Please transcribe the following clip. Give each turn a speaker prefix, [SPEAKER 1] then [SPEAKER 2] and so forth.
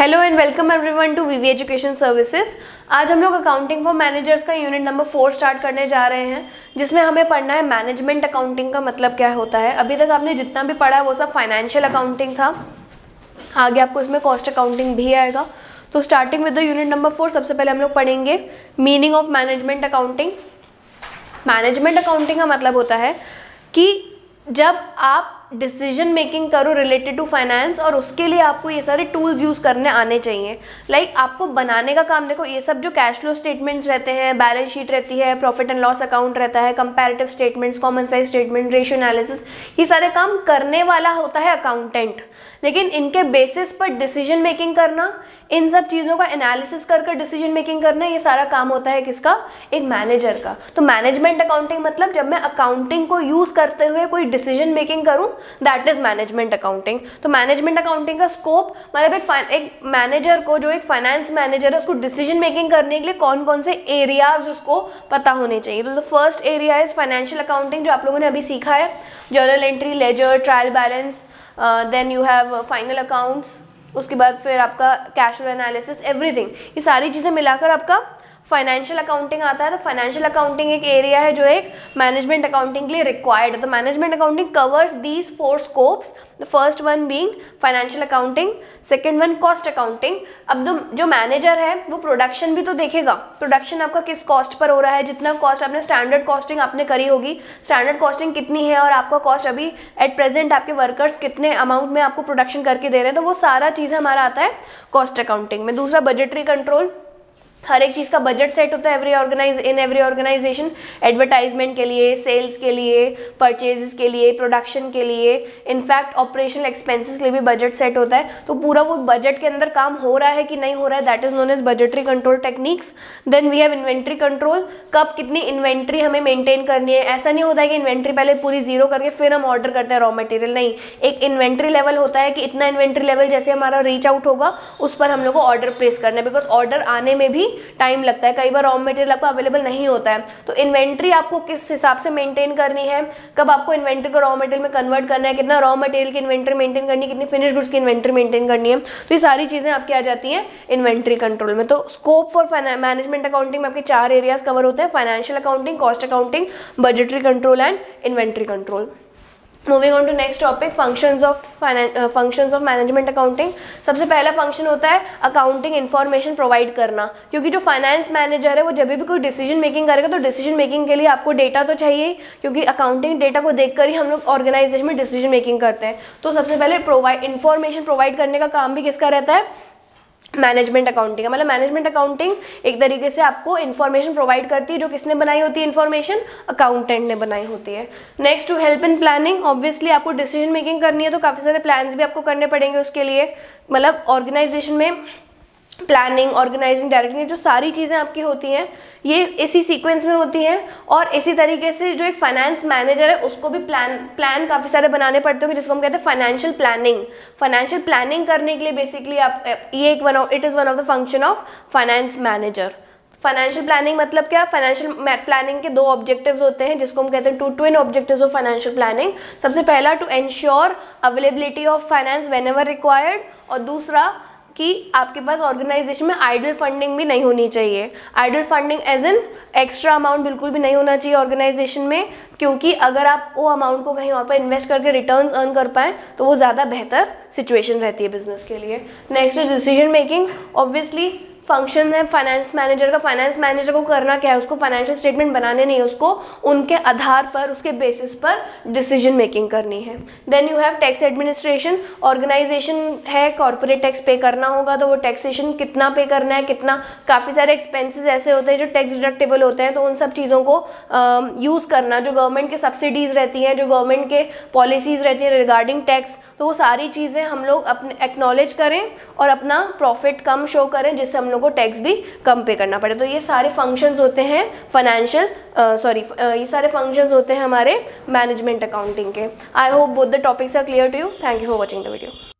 [SPEAKER 1] Hello and welcome everyone to VV education services. आज हम लोग अकाउंटिंग फॉर मैनेजर्स का यूनिट नंबर 4 स्टार्ट करने जा रहे हैं, जिसमें हमें पढ़ना है मैनेजमेंट अकाउंटिंग का मतलब क्या होता है। अभी तक आपने जितना भी पढ़ा है वो सब फाइनेंशियल अकाउंटिंग था, आगे आपको इसमें कॉस्ट अकाउंटिंग भी आएगा। तो starting with the unit number 4, सबसे पहले हम लोग पढ़ेंगे meaning of management accounting. Management accounting का मतलब होता है कि जब आप डिसीजन मेकिंग करो रिलेटेड टू फाइनेंस, और उसके लिए आपको ये सारे टूल्स यूज़ करने आने चाहिए। लाइक आपको बनाने का काम, देखो ये सब जो कैश फ्लो स्टेटमेंट्स रहते हैं, बैलेंस शीट रहती है, प्रॉफिट एंड लॉस अकाउंट रहता है, comparative statements, common size statement, ratio analysis, ये सारे काम करने वाला होता है अकाउंटेंट। लेकिन इनके बेसिस पर डिसीजन मेकिंग करना, इन सब चीज़ों का एनालिसिस कर डिसीजन मेकिंग करना, ये सारा काम होता है किसका? एक मैनेजर का। तो मैनेजमेंट अकाउंटिंग मतलब जब मैं अकाउंटिंग को यूज़ करते हुए कोई डिसीजन मेकिंग करूं, दैट इज मैनेजमेंट अकाउंटिंग। तो मैनेजमेंट अकाउंटिंग का स्कोप मतलब एक मैनेजर को, जो एक फाइनेंस मैनेजर है, उसको डिसीजन मेकिंग करने के लिए कौन कौन से एरियाज उसको पता होने चाहिए। तो first area is financial accounting, जो आप लोगों ने अभी सीखा है, journal entry, ledger, trial balance, then you have final accounts, उसके बाद फिर आपका कैश फ्लो एनालिसिस, एवरीथिंग, ये सारी चीज़ें मिलाकर आपका फाइनेंशियल अकाउंटिंग आता है। तो फाइनेंशियल अकाउंटिंग एक एरिया है जो एक मैनेजमेंट अकाउंटिंग के लिए रिक्वायर्ड है। तो management accounting covers these 4 scopes, the first one being financial accounting, second one cost accounting. अब जो मैनेजर है वो प्रोडक्शन भी तो देखेगा, प्रोडक्शन आपका किस कॉस्ट पर हो रहा है, जितना कॉस्ट आपने स्टैंडर्ड कॉस्टिंग आपने करी होगी, स्टैंडर्ड कॉस्टिंग कितनी है, और आपका कॉस्ट अभी एट प्रेजेंट आपके वर्कर्स कितने अमाउंट में आपको प्रोडक्शन करके दे रहे हैं, तो वो सारा चीज़ हमारा आता है कॉस्ट अकाउंटिंग में। दूसरा बजटरी कंट्रोल, हर एक चीज़ का बजट सेट होता है एवरी ऑर्गेनाइजेशन, एडवर्टाइजमेंट के लिए, सेल्स के लिए, परचेजेस के लिए, प्रोडक्शन के लिए, इनफैक्ट ऑपरेशनल एक्सपेंसेस के लिए भी बजट सेट होता है। तो पूरा वो बजट के अंदर काम हो रहा है कि नहीं हो रहा है, that is known as budgetary control techniques. Then we have inventory control, कब कितनी इन्वेंट्री हमें मेंटेन करनी है। ऐसा नहीं होता है कि इन्वेंट्री पहले पूरी जीरो करके फिर हम ऑर्डर करते हैं रॉ मटेरियल, नहीं, एक इन्वेंट्री लेवल होता है कि इतना इन्वेंट्री लेवल जैसे हमारा रीच आउट होगा उस पर हम लोग को ऑर्डर प्लेस करना है, बिकॉज ऑर्डर आने में भी टाइम लगता है, कई बार रॉ मटेरियल आपको अवेलेबल नहीं होता है। तो इन्वेंट्री आपको किस हिसाब से मेंटेन करनी है, कब आपको इन्वेंट्री को रॉ मटेरियल में कन्वर्ट करना है, कितना रॉ मटेरियल की इन्वेंट्री मेंटेन करनी है, कितनी फिनिश गुड्स की इन्वेंट्री मेंटेन करनी है, तो ये सारी चीजें आपकी आ जाती हैं इन्वेंट्री कंट्रोल में। तो स्कोप फॉर मैनेजमेंट अकाउंटिंग में आपके 4 एरियाज कवर होते हैं, financial accounting, cost accounting, budgetary control and inventory control. Moving on to next topic, functions of management accounting. सबसे पहला फंक्शन होता है अकाउंटिंग इन्फॉर्मेशन प्रोवाइड करना, क्योंकि जो फाइनेंस मैनेजर है वो जब भी कोई डिसीजन मेकिंग करेगा तो डिसीजन मेकिंग के लिए आपको डेटा तो चाहिए, क्योंकि अकाउंटिंग डेटा को देखकर ही हम लोग ऑर्गेनाइजेशन में डिसीजन मेकिंग करते हैं। तो सबसे पहले इन्फॉर्मेशन प्रोवाइड करने का काम भी किसका रहता है? Management accounting. मतलब मैनेजमेंट अकाउंटिंग एक तरीके से आपको इन्फॉर्मेशन प्रोवाइड करती है, जो किसने बनाई होती है इन्फॉर्मेशन? अकाउंटेंट ने बनाई होती है। Next to help in planning, obviously आपको डिसीजन मेकिंग करनी है तो काफ़ी सारे प्लान्स भी आपको करने पड़ेंगे उसके लिए। मतलब ऑर्गेनाइजेशन में प्लानिंग, ऑर्गेनाइजिंग, डायरेक्टिंग, जो सारी चीज़ें आपकी होती हैं ये इसी सीक्वेंस में होती हैं। और इसी तरीके से जो एक फाइनेंस मैनेजर है उसको भी प्लान काफ़ी सारे बनाने पड़ते होंगे, जिसको हम कहते हैं फाइनेंशियल प्लानिंग। फाइनेंशियल प्लानिंग करने के लिए बेसिकली आप ये it is one of the function of finance manager. Financial planning मतलब क्या? फाइनेंशियल प्लानिंग के 2 ऑब्जेक्टिव्स होते हैं, जिसको हम कहते हैं twin objectives of financial planning. सबसे पहला to ensure availability of finance whenever required, और दूसरा कि आपके पास ऑर्गेनाइजेशन में आइडल फंडिंग भी नहीं होनी चाहिए। Idle funding as in extra amount बिल्कुल भी नहीं होना चाहिए ऑर्गेनाइजेशन में, क्योंकि अगर आप वो अमाउंट को कहीं और पर इन्वेस्ट करके रिटर्न्स अर्न कर पाएँ तो वो ज़्यादा बेहतर सिचुएशन रहती है बिजनेस के लिए। Next is decision making. Obviously function है फाइनेंस मैनेजर का। फाइनेंस मैनेजर को करना क्या है? उसको फाइनेंशियल स्टेटमेंट बनाने नहीं, उसको उनके आधार पर, उसके बेसिस पर डिसीजन मेकिंग करनी है। Then you have tax administration. Organisation है, कॉर्पोरेट टैक्स पे करना होगा, तो वो टैक्सेशन कितना पे करना है, कितना, काफ़ी सारे एक्सपेंसेस ऐसे होते हैं जो टैक्स डिडक्टेबल होते हैं, तो उन सब चीज़ों को यूज़ करना। जो गवर्नमेंट के सब्सिडीज़ रहती हैं, जो गवर्नमेंट के पॉलिसीज़ रहती हैं रिगार्डिंग टैक्स, तो वो सारी चीज़ें हम लोग अपने एक्नॉलेज करें और अपना प्रॉफिट कम शो करें, जिससे हम लोग को टैक्स भी कम पे करना पड़े। तो ये सारे फंक्शंस होते हैं ये सारे फंक्शंस होते हैं हमारे मैनेजमेंट अकाउंटिंग के। I hope both the topics are clear to you. Thank you for watching the video.